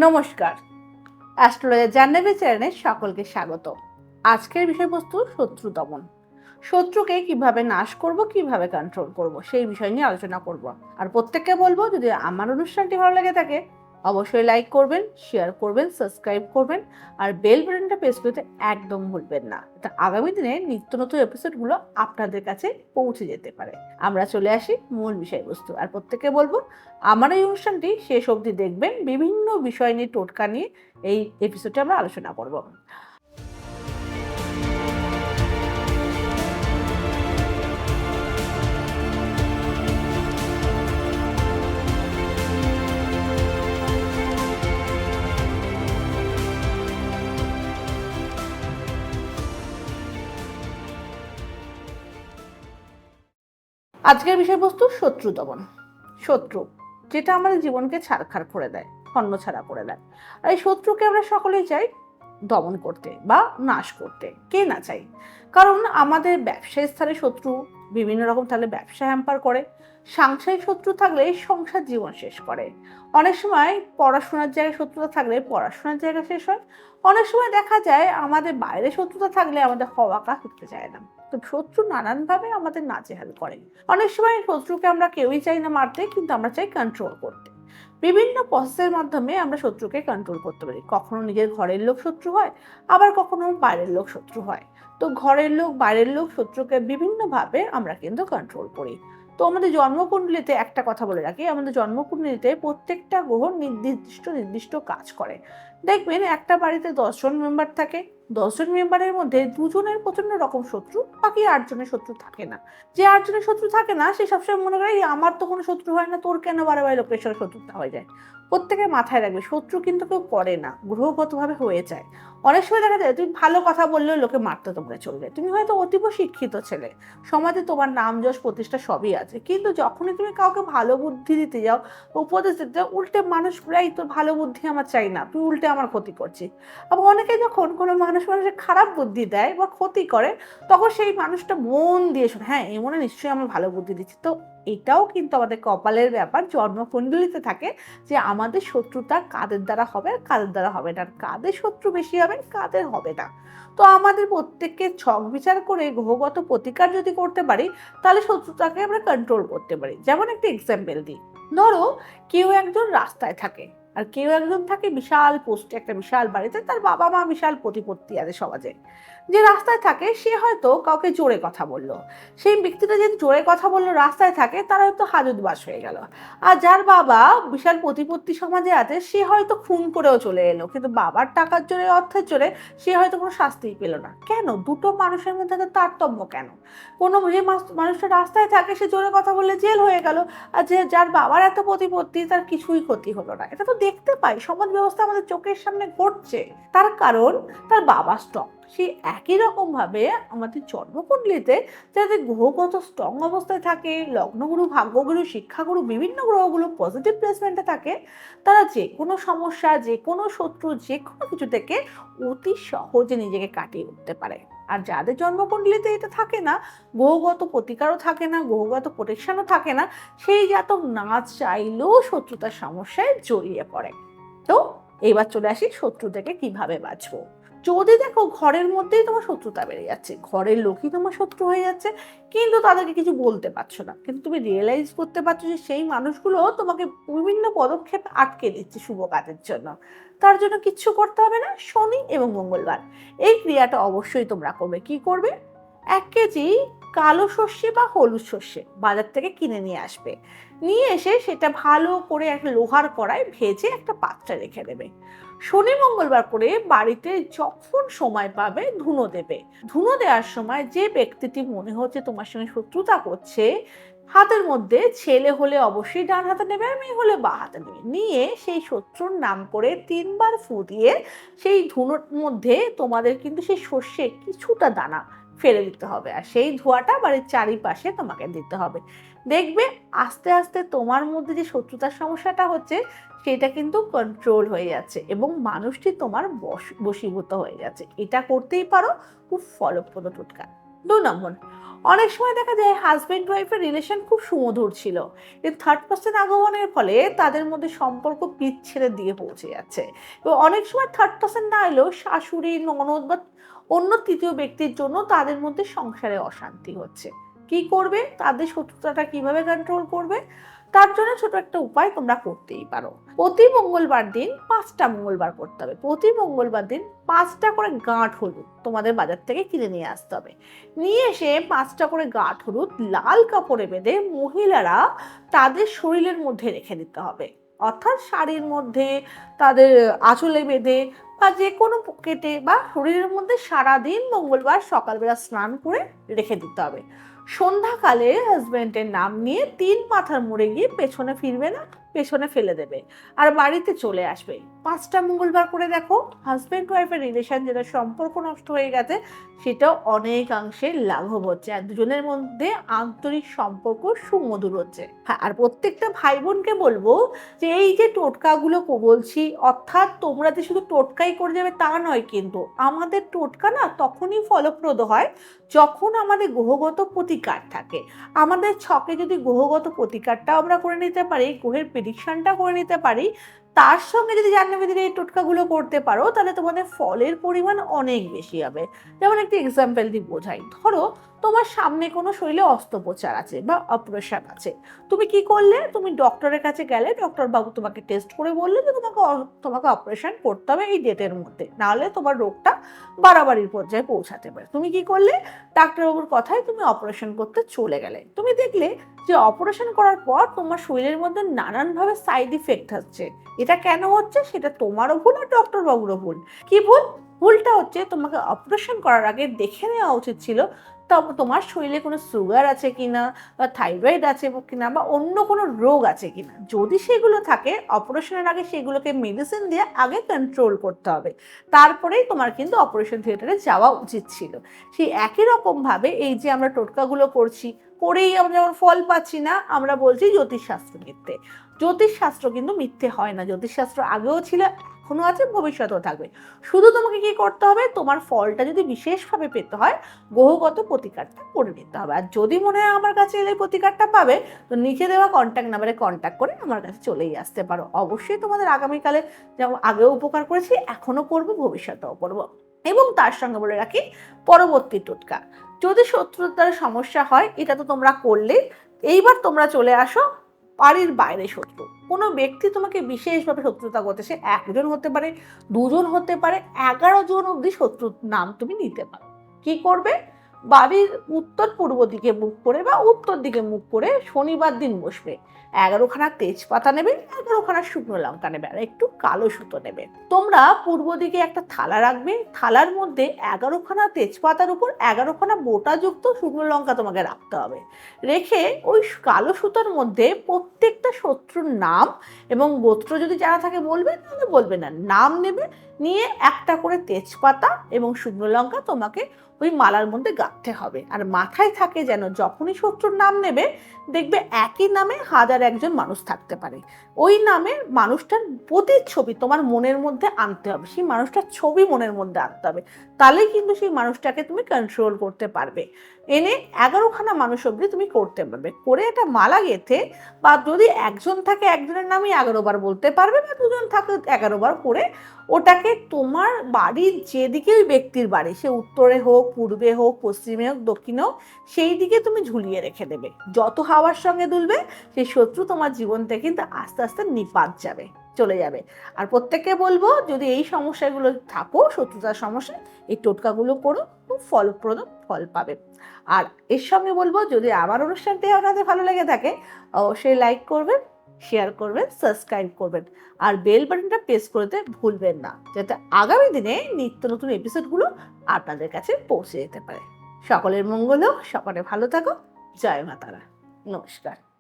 নমস্কার, অ্যাস্ট্রোলজার জাহ্নবী চ্যানেলে সকলকে স্বাগত। আজকের বিষয়বস্তু শত্রু দমন। শত্রুকে কিভাবে নাশ করব, কিভাবে কন্ট্রোল করব, সেই বিষয় নিয়ে আলোচনা করব। আর প্রত্যেককে বলবো, যদি আমার অনুষ্ঠানটি ভালো লেগে থাকে অবশ্যই লাইক করবেন, শেয়ার করবেন, সাবস্ক্রাইব করবেন আর বেল বাটনটা প্রেস করতে একদম ভুলবেন না। এটা আগামী দিনে নিত্য নতুন এপিসোডগুলো আপনাদের কাছে পৌঁছে যেতে পারে। আমরা চলে আসি মূল বিষয়বস্তু। আর প্রত্যেককে বলবো, আমার এই অনুষ্ঠানটি শেষ অবধি দেখবেন। বিভিন্ন বিষয় নিয়ে, টোটকা নিয়ে এই এপিসোডে আমরা আলোচনা করব। আজকের বিষয়বস্তু শত্রু দমন। শত্রু, যেটা আমাদের জীবনকে ছাড়খাড় করে দেয়, ছন্নছাড়া করে দেয়। আর এই শত্রুকে আমরা সকলেই চাই দমন করতে বা নাশ করতে। কে না চাই? কারণ আমাদের ব্যবসায়ী স্থানে শত্রু বিভিন্ন রকম থাকলে ব্যবসা হ্যাম্পার করে, সাংসারিক শত্রু থাকলে সংসার জীবন শেষ করে। অনেক সময় পড়াশোনার জায়গায় শত্রুতা থাকলে পড়াশোনার জায়গা শেষ হয়। অনেক সময় দেখা যায় আমাদের বাইরে শত্রুতা থাকলে আমাদের হওয়া কাজ করতে চায় না। তো শত্রু নানানভাবে আমাদের নাজেহাল করে। অনেক সময় শত্রুকে আমরা কেউই চাই না মারতে, কিন্তু আমরা চাই কন্ট্রোল করতে। বিভিন্ন প্রসেসের মাধ্যমে আমরা শত্রুকে কন্ট্রোল করতে পারি। কখনো নিজের ঘরের লোক শত্রু হয়, আবার কখনো বাইরের লোক শত্রু হয়। তো ঘরের লোক, বাইরের লোক শত্রুকে বিভিন্নভাবে আমরা কিন্তু কন্ট্রোল করি। তো আমাদের জন্মকুণ্ডলিতে একটা কথা বলে রাখি, আমাদের জন্মকুণ্ডলিতে প্রত্যেকটা গ্রহ নির্দিষ্ট নির্দিষ্ট কাজ করে। দেখবেন একটা বাড়িতে 10 জন মেম্বার থাকে, 10 জন মেম্বারের মধ্যে 2জনের প্রচন্ড রকম শত্রু, বাকি 8জনের শত্রু থাকে না। যে 8জনের শত্রু থাকে না সে সবসময় মনে করে আমার তো কোনো শত্রু হয় না, তোর কেন বারে বারে লোকের সঙ্গে শত্রুতা হয়ে যায়। প্রত্যেকের মাথায় রাখবে, শত্রু কিন্তু কেউ করে না, গ্রহগতভাবে হয়ে যায়। অনেক সময় দেখা যায় তুমি ভালো কথা বললেও লোকে মারতে তোমরা চলবে। তুমি হয়তো অতীব শিক্ষিত ছেলে, সমাজে তোমার নাম যশ প্রতিষ্ঠা সবই আছে, কিন্তু যখনই তুমি কাউকে ভালো বুদ্ধি দিতে যাও, উপদেশ দিতে যাও, উল্টে মানুষ প্রায় তোর ভালো বুদ্ধি আমার চাই না, তুই উল্টে আমার ক্ষতি করছিস। আবার অনেকে যখন কোনো মানুষের খারাপ বুদ্ধি দেয় বা ক্ষতি করে, তখন সেই মানুষটা মন দিয়ে শোনে, হ্যাঁ এ মনে নিশ্চয়ই আমার ভালো বুদ্ধি দিচ্ছে। তো এটাও কিন্তু আমাদের কপালের ব্যাপার, জন্মকুণ্ডলিতে থাকে যে আমাদের শত্রুতা কাদের দ্বারা হবে আর কাদের দ্বারা হবে না, কাদের শত্রু বেশি হবে কাদের হবে না। তো আমাদের প্রত্যেককে ছক বিচার করে গ্রহগত প্রতিকার যদি করতে পারি, তাহলে শত্রুতাকে আমরা কন্ট্রোল করতে পারি। যেমন একটা এক্সাম্পল দিই, ধরো কেউ একজন রাস্তায় থাকে, আর কেউ একজন থাকে বিশাল পোস্টে, একটা বিশাল বাড়িতে, তার বাবা মা বিশাল প্রতিপত্তি আছে সমাজে। যে রাস্তায় থাকে সে হয়তো কাউকে জোরে কথা বললো, সেই ব্যক্তিটা যে জোরে কথা বললো রাস্তায় থাকে, তার হয়তো হাজতবাস হয়ে গেল। আর যার বাবা বিশাল প্রতিপত্তি সমাজে আছে সে হয়তো খুন করেও চলে এলো, কিন্তু বাবার টাকার জোরে, অর্থের জোরে সে হয়তো কোনো শাস্তিই পেল না। কেন? দুটো মানুষের মধ্যে তো তারতম্য কেন? কোনো যে মানুষটা রাস্তায় থাকে সে জোরে কথা বললে জেল হয়ে গেল, আর যে যার বাবার এত প্রতিপত্তি তার কিছুই ক্ষতি হলো না। এটা তো দেখতে পাই, সমাজ ব্যবস্থা আমাদের চোখের সামনে ঘটছে। তার কারণ তার বাবা স্ট্রং। সেই একই রকম ভাবে আমাদের জন্মকুণ্ডলিতে যাদের গ্রহগত স্ট্রং অবস্থায় থাকে, লগ্নগুরু, ভাগ্যগুরু, শিক্ষাগুরু, বিভিন্ন গ্রহগুলো পজিটিভ প্লেসমেন্টে থাকে, তারা যে কোনো সমস্যা, যে কোনো শত্রু, যে কোনো কিছু থেকে অতি সহজে নিজেকে কাটিয়ে উঠতে পারে। আর যাদের জন্মকুণ্ডলিতে এটা থাকে না, গ্রহগত প্রতিকারও থাকে না, গ্রহগত প্রোটেকশনও থাকে না, সেই জাতক না চাইলেও শত্রুতার সমস্যায় জড়িয়ে পড়ে। তো এবার চলে আসি শত্রু থেকে কিভাবে বাঁচবো। যদি দেখো ঘরের মধ্যেই তোমার শত্রুতা বেড়ে যাচ্ছে, ঘরের লোকই তোমার শত্রু হয়ে যাচ্ছে, কিন্তু তাদেরকে কিছু বলতে পারছো না, কিন্তু তুমি রিয়েলাইজ করতে পারছো যে সেই মানুষগুলো তোমাকে বিভিন্ন পদক্ষেপ আটকে দিচ্ছে শুভ কাজের জন্য, তার জন্য কিচ্ছু করতে হবে না। শনি এবং মঙ্গলবার এই ক্রিয়াটা অবশ্যই তোমরা করবে। কি করবে? 1 কেজি কালো সর্ষে বা হলুদ সর্ষে বাজার থেকে কিনে নিয়ে আসবে। নিয়ে এসে সেটা ভালো করে একটা লোহার কড়ায় ভেজে একটা পাত্রে রেখে দেবে। শনি মঙ্গলবার করে বাড়িতে যখন সময় পাবে ধুনো দেবে। ধুনো দেওয়ার সময় যে ব্যক্তিটি মনে হচ্ছে তোমার সঙ্গে শত্রুতা করছে, হাতের মধ্যে, ছেলে হলে অবশ্যই ডান হাতে নেবে আর মেয়ে হলে বা হাতে নেবে, নিয়ে সেই শত্রুর নাম করে 3বার ফু দিয়ে সেই ধুনোর মধ্যে তোমাদের কিন্তু সেই সর্ষে কিছুটা দানা ফেলে দিতে হবে, আর সেই ধোঁয়াটা বাড়ির চারিপাশে তোমাকে দিতে হবে। দেখবে আস্তে আস্তে তোমার মধ্যে যে শত্রুতার সমস্যাটা হচ্ছে সেটা কিন্তু কন্ট্রোল হয়ে যাচ্ছে এবং মানুষটি তোমার বশীভূত হয়ে যাচ্ছে। এটা করতেই পারো, খুব ফলপ্রদ টোটকা। 2 নম্বর, অনেক সময় দেখা যায় হাজব্যান্ড ওয়াইফের রিলেশন খুব সুমধুর ছিল, কিন্তু থার্ড পার্সন আগমনের ফলে তাদের মধ্যে সম্পর্ক বিচ্ছেদের দিকে পৌঁছে যাচ্ছে। এবং অনেক সময় থার্ড পার্সন না এলেও শাশুড়ি, ননদ বা অন্য তৃতীয় ব্যক্তির জন্য তাদের মধ্যে সংসারে অশান্তি হচ্ছে। কি করবে? তাদের শত্রুতাটা কিভাবে কন্ট্রোল করবে? তার জন্য ছোট একটা উপায় তোমরা করতেই পারো। প্রতি মঙ্গলবার দিন 5টা মঙ্গলবার করতে হবে। প্রতি মঙ্গলবার দিন 5টা করে গাঁট হলুদ তোমাদের বাজার থেকে কিনে নিয়ে আসতে হবে। নিয়ে এসে 5টা করে গাঁট হলুদ লাল কাপড়ে বেঁধে মহিলারা তাদের শরীরের মধ্যে রেখে দিতে হবে। অর্থাৎ শাড়ির মধ্যে, তাদের আঁচলে বেঁধে বা যে কোনো পকেটে বা শরীরের মধ্যে সারাদিন মঙ্গলবার সকালবেলা স্নান করে রেখে দিতে হবে। সন্ধ্যাকালে হাজব্যান্ডের নাম নিয়ে 3 মাথার মোড়ে গিয়ে পেছনে ফিরবে না, পেছনে ফেলে দেবে আর বাড়িতে চলে আসবে। 5টা মঙ্গলবার করে দেখো, হাজব্যান্ড ওয়াইফের রিলেশন, যেটা সম্পর্ক নষ্ট হয়ে গেছে, সেটাও অনেকাংশে লাঘব হচ্ছে আর দুজনের মধ্যে আন্তরিক সম্পর্ক সুমধুর হচ্ছে। হ্যাঁ, আর প্রত্যেকটা ভাই বোনকে বলবো যে এই যে টোটকাগুলো বলছি, অর্থাৎ তোমরা যে শুধু টোটকাই করে যাবে তা নয়, কিন্তু আমাদের টোটকা না তখনই ফলপ্রদ হয় যখন আমাদের গ্রহগত প্রতিকার থাকে। আমাদের ছকে যদি গ্রহগত প্রতিকারটাও আমরা করে নিতে পারি, গ্রহের প্রেডিকশনটা করে নিতে পারি, তার সঙ্গে যদি জাহ্নবীদের এই টোটকাগুলো করতে পারো, তাহলে তোমাদের ফলের পরিমাণ অনেক বেশি হবে। যেমন একটি এক্সাম্পল দিয়ে বোঝাই, ধরো তোমার সামনে কোনো শরীরে অস্ত্রোপচার আছে বা অপারেশন আছে, তুমি কি করলে? তুমি ডক্টরের কাছে গেলে, ডক্টর বাবু তোমাকে টেস্ট করে বললে যে তোমাকে অপারেশন করতে হবে এই ডেটের মধ্যে, নাহলে তোমার রোগটা বাড়াবাড়ির পর্যায়ে পৌঁছাতে পারে। তুমি কি করলে? ডাক্তারবাবুর কথায় তুমি অপারেশন করতে চলে গেলে। তুমি দেখলে যে অপারেশন করার পর তোমার শরীরের মধ্যে নানানভাবে সাইড ইফেক্ট হচ্ছে। এটা কেন হচ্ছে? সেটা তোমারও ভুল আর ডক্টর বাবুরও ভুল। কি ভুল? ভুলটা হচ্ছে তোমাকে অপারেশন করার আগে দেখে নেওয়া উচিত ছিল তোমার শরীরে কোনো সুগার আছে কিনা, বা থাইরয়েড আছে কিনা, বা অন্য কোনো রোগ আছে কিনা। যদি সেগুলো থাকে, অপারেশনের আগে সেগুলোকে মেডিসিন দিয়ে আগে কন্ট্রোল করতে হবে, তারপরেই তোমার কিন্তু অপারেশন থিয়েটারে যাওয়া উচিত ছিল। সেই একই রকমভাবে এই যে আমরা টোটকাগুলো করছি, করেই আমরা যেমন ফল পাচ্ছি না, আমরা বলছি জ্যোতিষশাস্ত্র মিথ্যে। জ্যোতিষশাস্ত্র কিন্তু মিথ্যে হয় না। জ্যোতিষশাস্ত্র আগেও ছিল, এখনো আছে, ভবিষ্যতেও থাকবে। শুধু তোমাকে কি করতে হবে? তোমার ফলটা যদি বিশেষভাবে পেতে হয়, গ্রহগত প্রতিকারটা করে নিতে হবে। আর যদি মনে হয় আমার কাছে এলে প্রতিকারটা পাবে, তো নিচে দেওয়া কন্ট্যাক্ট নাম্বারে কন্ট্যাক্ট করে আমার কাছে চলেই আসতে পারো। অবশ্যই তোমাদের আগামীকালে যেমন আগেও উপকার করেছি, এখনো করবো, ভবিষ্যতেও করবো। এবং তার সঙ্গে বলে রাখি, পরবর্তী টোটকা, যদি শত্রুতার সমস্যা হয়, এটা তো তোমরা করলে, এইবার তোমরা চলে আসো বাড়ির বাইরে শত্রু। কোনো ব্যক্তি তোমাকে বিশেষভাবে শত্রুতা করতেছে, 1জন হতে পারে, 2জন হতে পারে, 11জন অব্দি শত্রুর নাম তুমি নিতে পারো। কি করবে? বাড়ির উত্তর পূর্ব দিকে মুখ করে বা উত্তর দিকে মুখ করে শনিবার দিন বসবে। 11খানা তেজপাতা নেবে, 11খানা শুকনো লঙ্কা নেবে, আর একটু কালো সুতো নেবে। তোমরা পূর্ব দিকে একটা থালা রাখবে, থালার মধ্যে 11খানা তেজপাতার উপর 11খানা বোটাযুক্ত শুকনো লঙ্কা তোমাকে রাখতে হবে। রেখে ওই কালো সুতোর মধ্যে প্রত্যেকটা শত্রুর নাম এবং গোত্র যদি জানা থাকে বলবে, তাহলে বলবে না, নাম নেবে। নিয়ে একটা করে তেজপাতা এবং শুকনো লঙ্কা তোমাকে ওই মালার মধ্যে গাঁথতে হবে। আর মাথায় থাকে যেন যখনই শত্রুর নাম নেবে, দেখবে একই নামে 1001জন মানুষ থাকতে পারে। ওই নামের মানুষটার প্রতিচ্ছবি তোমার মনের মধ্যে আনতে হবে, সেই মানুষটার ছবি মনের মধ্যে আনতে হবে, তাহলেই কিন্তু সেই মানুষটাকে তুমি কন্ট্রোল করতে পারবে। এনে 11খানা মানুষ অবধি তুমি করতে পারবে। করে একটা মালা গেঁথে, বা যদি একজন থাকে একজনের নামই 11বার বলতে পারবে, বা 2জন থাকে 11বার করে, ওটাকে তোমার বাড়ির যেদিকে ওই ব্যক্তির বাড়ি, সে উত্তরে হোক, পূর্বে হোক, পশ্চিমে হোক, দক্ষিণে হোক, সেই দিকে তুমি ঝুলিয়ে রেখে দেবে। যত হাওয়ার সঙ্গে দুলবে, সেই শত্রু তোমার জীবন থেকে কিন্তু আস্তে আস্তে নিপাত যাবে, চলে যাবে। আর প্রত্যেককে বলবো, যদি এই সমস্যাগুলো থাকো, শত্রুতার সমস্যা, এই টোটকাগুলো করো, খুব ফলপ্রদ ফল পাবে। আর এর সঙ্গে বলবো, যদি আমার অনুষ্ঠানটি আপনাদের ভালো লেগে থাকে, অবশ্যই লাইক করবেন, শেয়ার করবেন, সাবস্ক্রাইব করবেন, আর বেল বাটনটা প্রেস করতে ভুলবেন না, যাতে আগামী দিনে নিত্য নতুন এপিসোডগুলো আপনাদের কাছে পৌঁছে যেতে পারে। সকলের মঙ্গল হোক, সকলে ভালো থাকো। জয় মা তারা। নমস্কার।